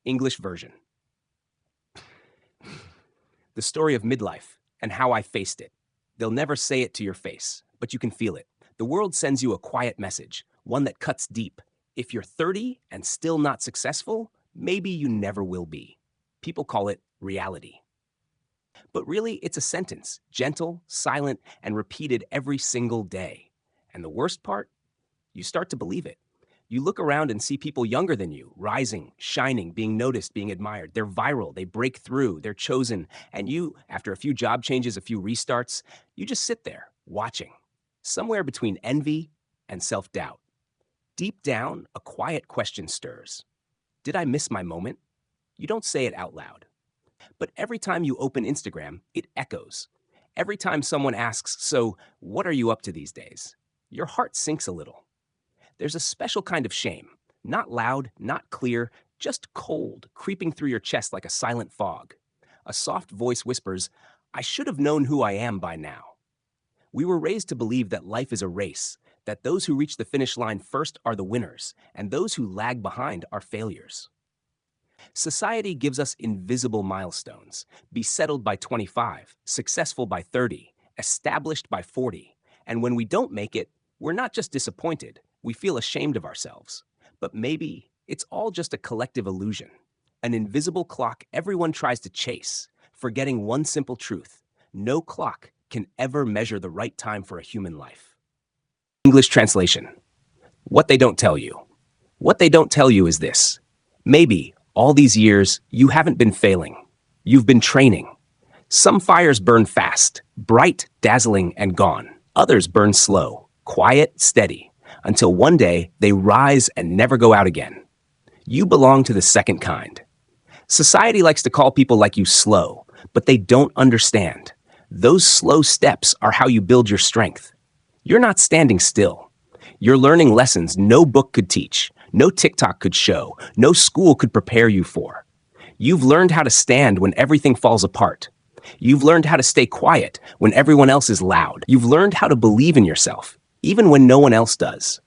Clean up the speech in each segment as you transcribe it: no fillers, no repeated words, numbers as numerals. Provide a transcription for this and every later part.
English version. The story of midlife and how I faced it. They'll never say it to your face, but you can feel it. The world sends you a quiet message, one that cuts deep. If you're 30 and still not successful, maybe you never will be. People call it reality. But really, it's a sentence, gentle, silent, and repeated every single day. And the worst part? You start to believe it. You look around and see people younger than you, rising, shining, being noticed, being admired. They're viral, they break through, they're chosen. And you, after a few job changes, a few restarts, you just sit there, watching, somewhere between envy and self-doubt. Deep down, a quiet question stirs. Did I miss my moment? You don't say it out loud. But every time you open Instagram, it echoes. Every time someone asks, so what are you up to these days? Your heart sinks a little. There's a special kind of shame, not loud, not clear, just cold, creeping through your chest like a silent fog. A soft voice whispers, I should have known who I am by now. We were raised to believe that life is a race, that those who reach the finish line first are the winners, and those who lag behind are failures. Society gives us invisible milestones: be settled by 25, successful by 30, established by 40. And when we don't make it, we're not just disappointed, we feel ashamed of ourselves. But maybe it's all just a collective illusion, an invisible clock everyone tries to chase, forgetting one simple truth: no clock can ever measure the right time for a human life. English translation. What they don't tell you. What they don't tell you is this: maybe all these years, you haven't been failing. You've been training. Some fires burn fast, bright, dazzling, and gone. Others burn slow, quiet, steady, until one day they rise and never go out again. You belong to the second kind. Society likes to call people like you slow, but they don't understand. Those slow steps are how you build your strength. You're not standing still. You're learning lessons no book could teach, no TikTok could show, no school could prepare you for. You've learned how to stand when everything falls apart. You've learned how to stay quiet when everyone else is loud. You've learned how to believe in yourself, even when no one else does.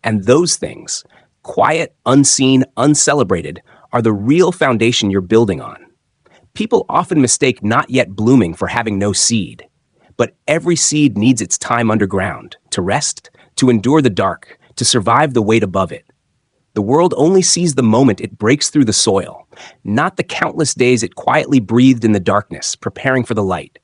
And those things, quiet, unseen, uncelebrated, are the real foundation you're building on. People often mistake not yet blooming for having no seed. But every seed needs its time underground, to rest, to endure the dark, to survive the weight above it. The world only sees the moment it breaks through the soil, not the countless days it quietly breathed in the darkness, preparing for the light.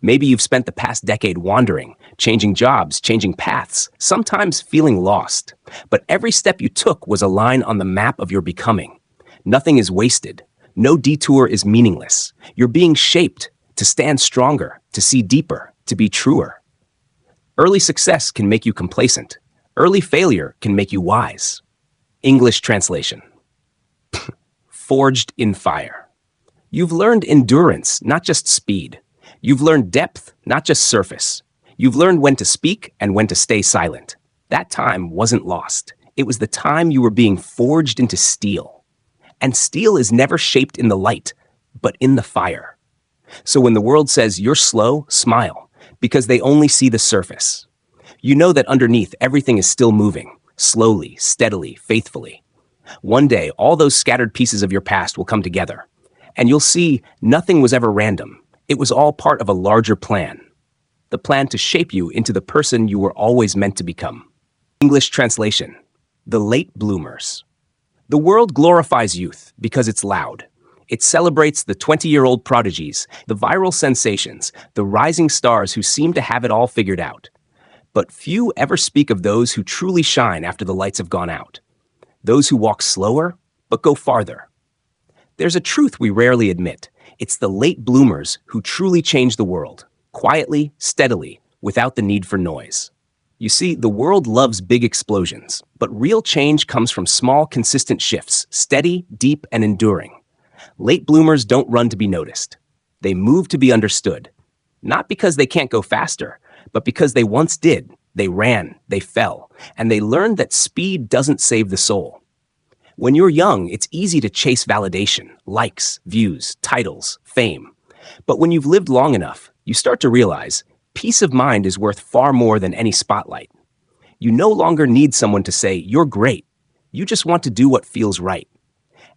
Maybe you've spent the past decade wandering, changing jobs, changing paths, sometimes feeling lost. But every step you took was a line on the map of your becoming. Nothing is wasted. No detour is meaningless. You're being shaped to stand stronger, to see deeper, to be truer. Early success can make you complacent. Early failure can make you wise. English translation. Forged in fire. You've learned endurance, not just speed. You've learned depth, not just surface. You've learned when to speak and when to stay silent. That time wasn't lost. It was the time you were being forged into steel. And steel is never shaped in the light, but in the fire. So when the world says you're slow, smile, because they only see the surface. You know that underneath everything is still moving, slowly, steadily, faithfully. One day, all those scattered pieces of your past will come together, and you'll see nothing was ever random. It was all part of a larger plan. The plan to shape you into the person you were always meant to become. English translation. The late bloomers. The world glorifies youth because it's loud. It celebrates the 20-year-old prodigies, the viral sensations, the rising stars who seem to have it all figured out. But few ever speak of those who truly shine after the lights have gone out. Those who walk slower, but go farther. There's a truth we rarely admit. It's the late bloomers who truly change the world, quietly, steadily, without the need for noise. You see, the world loves big explosions, but real change comes from small, consistent shifts, steady, deep, and enduring. Late bloomers don't run to be noticed. They move to be understood. Not because they can't go faster, but because they once did. They ran, they fell, and they learned that speed doesn't save the soul. When you're young, it's easy to chase validation, likes, views, titles, fame. But when you've lived long enough, you start to realize peace of mind is worth far more than any spotlight. You no longer need someone to say, you're great. You just want to do what feels right.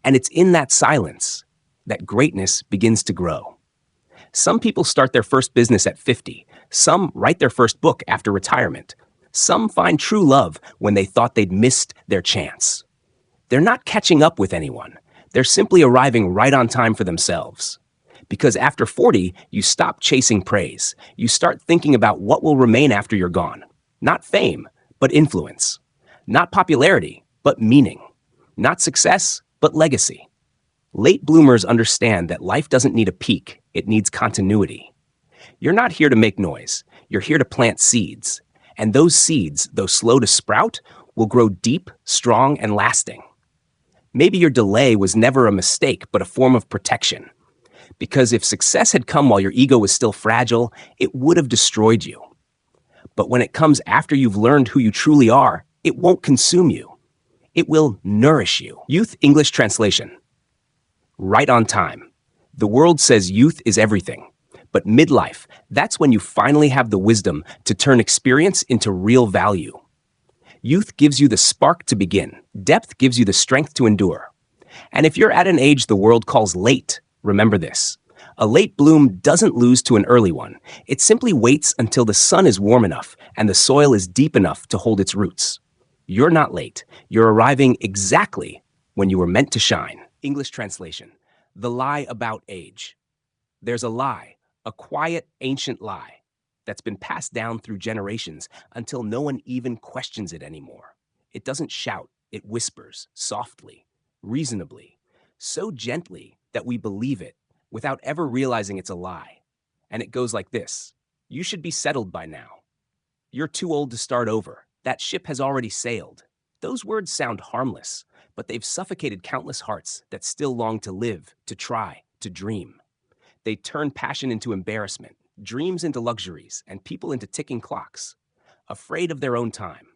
And it's in that silence that greatness begins to grow. Some people start their first business at 50. Some write their first book after retirement. Some find true love when they thought they'd missed their chance. They're not catching up with anyone. They're simply arriving right on time for themselves. Because after 40, you stop chasing praise. You start thinking about what will remain after you're gone. Not fame, but influence. Not popularity, but meaning. Not success, but legacy. Late bloomers understand that life doesn't need a peak, it needs continuity. You're not here to make noise, you're here to plant seeds. And those seeds, though slow to sprout, will grow deep, strong, and lasting. Maybe your delay was never a mistake, but a form of protection. Because if success had come while your ego was still fragile, it would have destroyed you. But when it comes after you've learned who you truly are, it won't consume you. It will nourish you. Youth English translation. Right on time. The world says youth is everything. But midlife, that's when you finally have the wisdom to turn experience into real value. Youth gives you the spark to begin. Depth gives you the strength to endure. And if you're at an age the world calls late, remember this. A late bloom doesn't lose to an early one. It simply waits until the sun is warm enough and the soil is deep enough to hold its roots. You're not late. You're arriving exactly when you were meant to shine. English translation. The lie about age. There's a lie, a quiet, ancient lie that's been passed down through generations until no one even questions it anymore. It doesn't shout, it whispers, softly, reasonably, so gently that we believe it without ever realizing it's a lie. And it goes like this. You should be settled by now. You're too old to start over. That ship has already sailed. Those words sound harmless, but they've suffocated countless hearts that still long to live, to try, to dream. They turn passion into embarrassment, dreams into luxuries, and people into ticking clocks, afraid of their own time.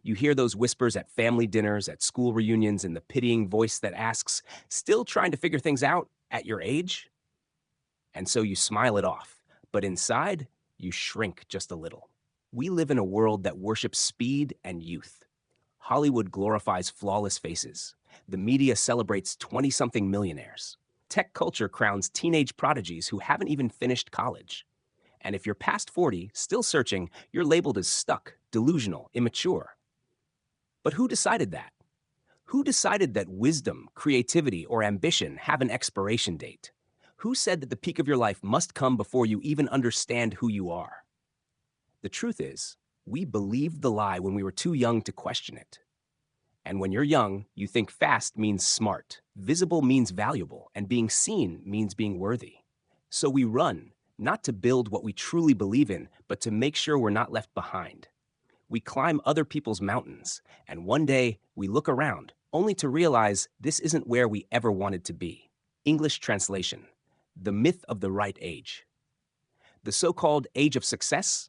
You hear those whispers at family dinners, at school reunions, and the pitying voice that asks, still trying to figure things out at your age? And so you smile it off, but inside, you shrink just a little. We live in a world that worships speed and youth. Hollywood glorifies flawless faces. The media celebrates 20-something millionaires. Tech culture crowns teenage prodigies who haven't even finished college. And if you're past 40, still searching, you're labeled as stuck, delusional, immature. But who decided that? Who decided that wisdom, creativity, or ambition have an expiration date? Who said that the peak of your life must come before you even understand who you are? The truth is, we believed the lie when we were too young to question it. And when you're young, you think fast means smart, visible means valuable, and being seen means being worthy. So we run, not to build what we truly believe in, but to make sure we're not left behind. We climb other people's mountains, and one day we look around, only to realize this isn't where we ever wanted to be. English translation. The myth of the right age. The so-called age of success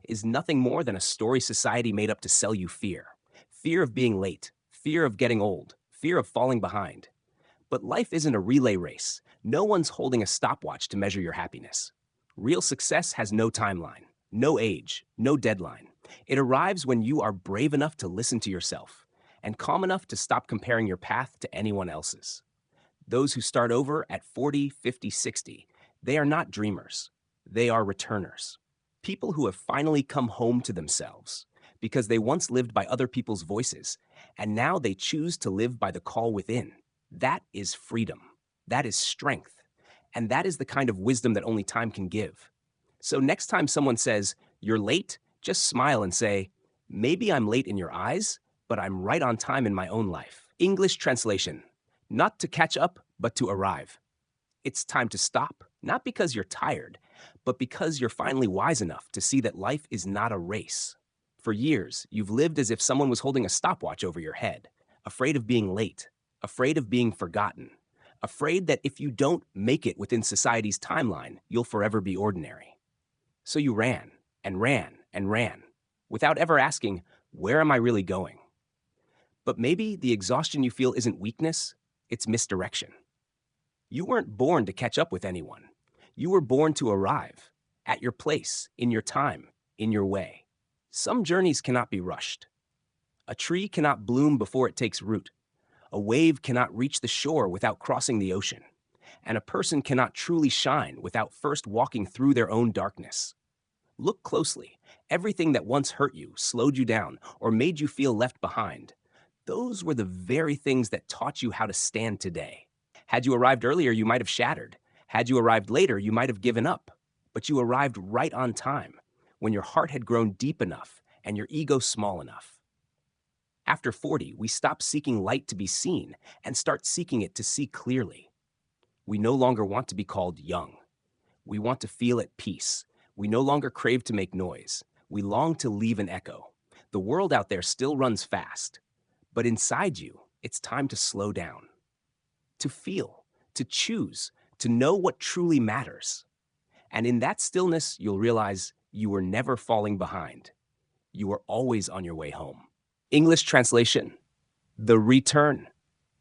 is nothing more than a story society made up to sell you fear. Fear of being late, fear of getting old, fear of falling behind. But life isn't a relay race. No one's holding a stopwatch to measure your happiness. Real success has no timeline, no age, no deadline. It arrives when you are brave enough to listen to yourself and calm enough to stop comparing your path to anyone else's. Those who start over at 40, 50, 60, they are not dreamers. They are returners. People who have finally come home to themselves because they once lived by other people's voices, and now they choose to live by the call within. That is freedom. That is strength. And that is the kind of wisdom that only time can give. So next time someone says, "You're late," just smile and say, "Maybe I'm late in your eyes, but I'm right on time in my own life." English translation. Not to catch up, but to arrive. It's time to stop, not because you're tired, but because you're finally wise enough to see that life is not a race. For years, you've lived as if someone was holding a stopwatch over your head, afraid of being late, afraid of being forgotten, afraid that if you don't make it within society's timeline, you'll forever be ordinary. So you ran, and ran, and ran, without ever asking, where am I really going? But maybe the exhaustion you feel isn't weakness, it's misdirection. You weren't born to catch up with anyone. You were born to arrive, at your place, in your time, in your way. Some journeys cannot be rushed. A tree cannot bloom before it takes root. A wave cannot reach the shore without crossing the ocean, and a person cannot truly shine without first walking through their own darkness. Look closely. Everything that once hurt you, slowed you down, or made you feel left behind, those were the very things that taught you how to stand today. Had you arrived earlier, you might have shattered. Had you arrived later, you might have given up. But you arrived right on time, when your heart had grown deep enough and your ego small enough. After 40, we stop seeking light to be seen and start seeking it to see clearly. We no longer want to be called young. We want to feel at peace. We no longer crave to make noise. We long to leave an echo. The world out there still runs fast, but inside you, it's time to slow down, to feel, to choose, to know what truly matters. And in that stillness, you'll realize you were never falling behind. You were always on your way home. English translation: the return.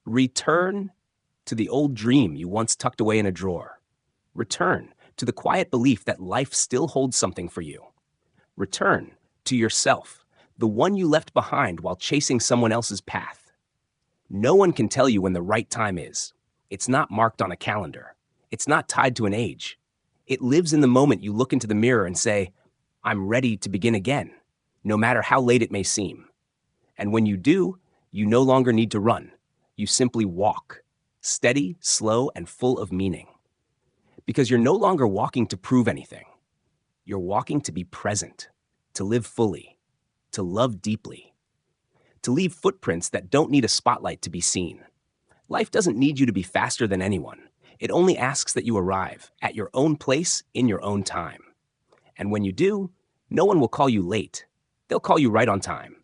Return to the old dream you once tucked away in a drawer. Return to the quiet belief that life still holds something for you. Return to yourself, the one you left behind while chasing someone else's path. No one can tell you when the right time is. It's not marked on a calendar. It's not tied to an age. It lives in the moment you look into the mirror and say, "I'm ready to begin again," no matter how late it may seem. And when you do, you no longer need to run. You simply walk, steady, slow, and full of meaning. Because you're no longer walking to prove anything. You're walking to be present, to live fully, to love deeply, to leave footprints that don't need a spotlight to be seen. Life doesn't need you to be faster than anyone. It only asks that you arrive at your own place in your own time. And when you do, no one will call you late. They'll call you right on time.